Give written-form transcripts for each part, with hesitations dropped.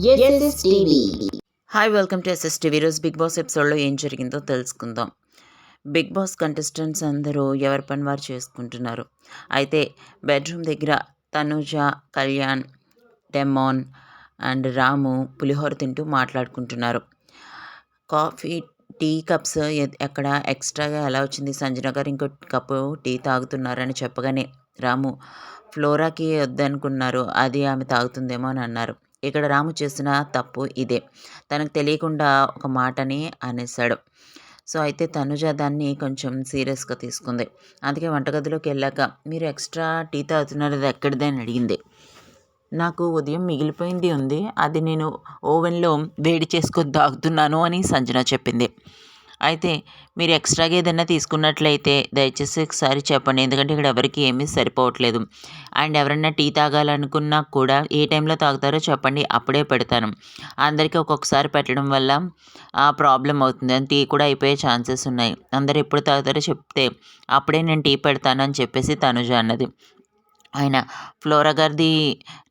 SSTV. Hi, welcome to SSTV. ఈరోజు Bigg Boss ఎపిసోడ్లో ఏం జరిగిందో తెలుసుకుందాం. బిగ్ బాస్ కంటెస్టెంట్స్ అందరూ ఎవరి పని వారు చేసుకుంటున్నారు. అయితే బెడ్రూమ్ దగ్గర తనుజ, కళ్యాణ్, డెమాన్ అండ్ రాము పులిహోర తింటూ మాట్లాడుకుంటున్నారు. కాఫీ, టీ కప్స్ ఎక్కడ ఎక్స్ట్రాగా ఎలా వచ్చింది, సంజన గారు ఇంకో కప్పు టీ తాగుతున్నారని చెప్పగానే రాము ఫ్లోరాకి వద్దనుకున్నారు, అది ఆమె తాగుతుందేమో అని అన్నారు. ఇక్కడ రాము చేసిన తప్పు ఇదే. తనకు తెలియకుండా ఒక మాటని అనేశాడు. సో అయితే తనుజ దాన్ని కొంచెం సీరియస్గా తీసుకుంది. అందుకే వంటగదిలోకి వెళ్ళాక మీరు ఎక్స్ట్రా టీ తాగుతున్నారు, అది ఎక్కడిది అని అడిగింది. నాకు ఉదయం మిగిలిపోయింది ఉంది, అది నేను ఓవెన్లో వేడి చేసుకొని తాగుతున్నాను అని సంజన చెప్పింది. అయితే మీరు ఎక్స్ట్రాగా ఏదైనా తీసుకున్నట్లయితే దయచేసి ఒకసారి చెప్పండి, ఎందుకంటే ఇక్కడ ఎవరికి ఏమీ సరిపోవట్లేదు. అండ్ ఎవరైనా టీ తాగాలనుకున్నా కూడా ఏ టైంలో తాగుతారో చెప్పండి, అప్పుడే పెడతాను. అందరికీ ఒక్కొక్కసారి పెట్టడం వల్ల ప్రాబ్లం అవుతుంది, అని టీ కూడా అయిపోయే ఛాన్సెస్ ఉన్నాయి. అందరు ఎప్పుడు తాగుతారో చెప్తే అప్పుడే నేను టీ పెడతాను అని చెప్పేసి తనుజ అన్నది. ఆయన ఫ్లోరా గారిది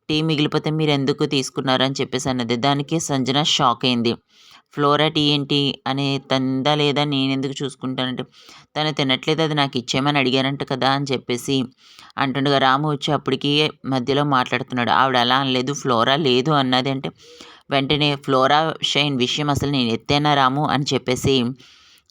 టీ మిగిలిపోతే మీరు ఎందుకు తీసుకున్నారని చెప్పేసి అన్నది. దానికి సంజన షాక్ అయింది. ఫ్లోరా టీ ఏంటి అని, తందా లేదా నేనెందుకు చూసుకుంటానంటే, తను తినట్లేదు, అది నాకు ఇచ్చేయమని అడిగారంట కదా అని చెప్పేసి అంటుండగా రాము వచ్చి అప్పటికి మధ్యలో మాట్లాడుతున్నాడు. ఆవిడ అలా అనలేదు, ఫ్లోరా లేదు అన్నది. అంటే వెంటనే ఫ్లోరా షైన్ విషయం అసలు నేను ఎత్తేనా రాము అని చెప్పేసి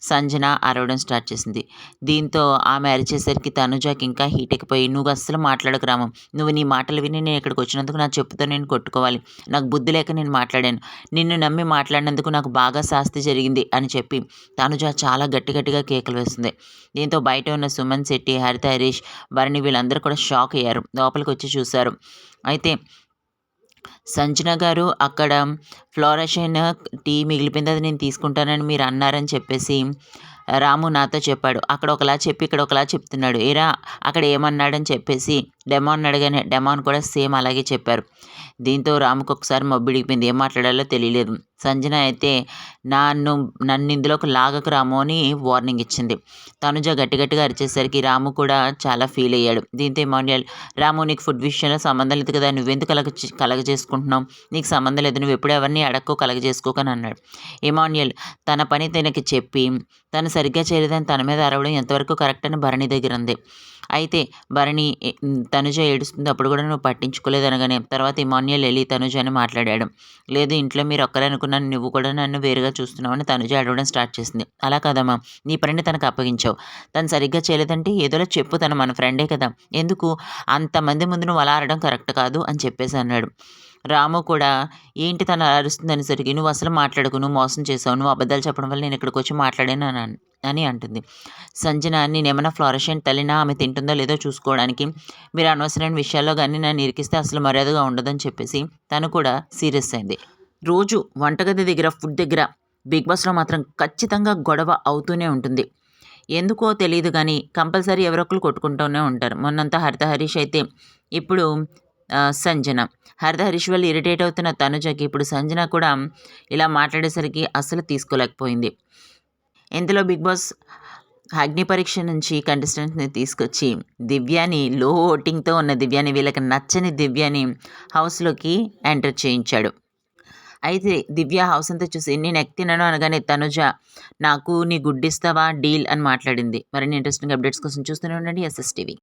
సంజన అరవడం స్టార్ట్ చేసింది. దీంతో ఆమె అరిచేసరికి తనుజకి ఇంకా హీట్ ఎక్కిపోయి, నువ్వు అస్సలు మాట్లాడకు రాము, నువ్వు నీ మాటలు విని నేను ఇక్కడికి వచ్చినందుకు నా చెప్పుతో నేను కొట్టుకోవాలి, నాకు బుద్ధి లేక నేను మాట్లాడాను, నిన్ను నమ్మి మాట్లాడినందుకు నాకు బాగా శాస్తి జరిగింది అని చెప్పి తనుజ చాలా గట్టిగా కేకలు వేస్తుంది. దీంతో బయట ఉన్న సుమన్ శెట్టి, హరిత హరీష్, భరణి వీళ్ళందరూ కూడా షాక్ అయ్యారు, లోపలికి వచ్చి చూశారు. అయితే సంజన గారు అక్కడ ఫ్లోరషైన్ టీ మిగిలిపోయింది, అది నేను తీసుకుంటానని మీరు అన్నారని చెప్పేసి రాము నాతో చెప్పాడు. అక్కడ ఒకలా చెప్పి ఇక్కడ ఒకలా చెప్తున్నాడు. ఏరా అక్కడ ఏమన్నాడని చెప్పేసి డెమాన్ అడగానే డెమాన్ కూడా సేమ్ అలాగే చెప్పారు. దీంతో రాముకు ఒకసారి మబ్బిడిగిపోయింది, ఏం మాట్లాడాలో తెలియలేదు. సంజన అయితే నన్ను ఇందులోకి లాగకు రాము అని వార్నింగ్ ఇచ్చింది. తనుజ గట్టిగా అరిచేసరికి రాము కూడా చాలా ఫీల్ అయ్యాడు. దీంతో ఇమాన్యుయల్, రాము నీకు ఫుడ్ విషయంలో సంబంధం లేదు కదా, నువ్వెందుకు కలగ చేసుకుంటున్నావు, నీకు సంబంధం లేదు, నువ్వు ఎప్పుడు ఎవరిని అడక్కో కలగ చేసుకోకని అన్నాడు. ఇమాన్యుయల్ తన పని తనకి చెప్పి తను సరిగ్గా చేయలేదని తన మీద అరవడం ఎంతవరకు కరెక్ట్ అని భరణి దగ్గర ఉంది. అయితే భరణి తనుజ ఏడుస్తుంది, అప్పుడు కూడా నువ్వు పట్టించుకోలేదు అనగానే తర్వాత ఇమాన్యుయల్ వెళ్ళి తనుజ అని మాట్లాడాడు. లేదు ఇంట్లో మీరు ఒక్కరే అనుకున్నాను, నువ్వు కూడా నన్ను వేరుగా చూస్తున్నావు అని తనుజ అడవడం స్టార్ట్ చేసింది. అలా కదమ్మా, నీ పనిని తనకు అప్పగించావు, తను సరిగ్గా చేయలేదంటే ఏదోలా చెప్పు, తను మన ఫ్రెండే కదా, ఎందుకు అంతమంది ముందు నువ్వు అలా అరవడం కరెక్ట్ కాదు అని చెప్పేసి అన్నాడు. రాము కూడా ఏంటి తను అరుస్తుంది అనేసరికి, నువ్వు అసలు మాట్లాడకు, నువ్వు మోసం చేసావు, నువ్వు అబద్ధాలు చెప్పడం వల్ల నేను ఇక్కడికి వచ్చి మాట్లాడాను అని అంటుంది. సంజన, నేనేమన్నా ఫ్లోరషెంట్ తల్లినా, ఆమె తింటుందో లేదో చూసుకోవడానికి, మీరు అనవసరమైన విషయాల్లో కానీ నన్ను ఇరికిస్తే అసలు మర్యాదగా ఉండదని చెప్పేసి తను కూడా సీరియస్ అయింది. రోజు వంటగది దగ్గర, ఫుడ్ దగ్గర బిగ్ బాస్లో మాత్రం ఖచ్చితంగా గొడవ అవుతూనే ఉంటుంది. ఎందుకో తెలియదు కానీ కంపల్సరీ ఎవరొకరు కొట్టుకుంటూనే ఉంటారు. మొన్నంతా హరిత హరీష్ అయితే, ఇప్పుడు సంజన. హరిత హరీష్ వల్ల ఇరిటేట్ అవుతున్న తనుజకి ఇప్పుడు సంజన కూడా ఇలా మాట్లాడేసరికి అస్సలు తీసుకోలేకపోయింది. ఇంతలో బిగ్ బాస్ అగ్ని పరీక్ష నుంచి కంటెస్టెంట్స్ని తీసుకొచ్చి దివ్యాని, లో ఓటింగ్తో ఉన్న దివ్యాని, వీళ్ళకి నచ్చని దివ్యాని హౌస్లోకి ఎంటర్ చేయించాడు. అయితే దివ్య హౌస్ అంతా చూసి నేను తినను అనగానే తనుజ, నాకు నీ గుడ్డిస్తావా డీల్ అని మాట్లాడింది. మరిన్ని ఇంట్రెస్టింగ్ అప్డేట్స్ కోసం చూస్తూనే ఉండండి ఎస్ఎస్టీవీ.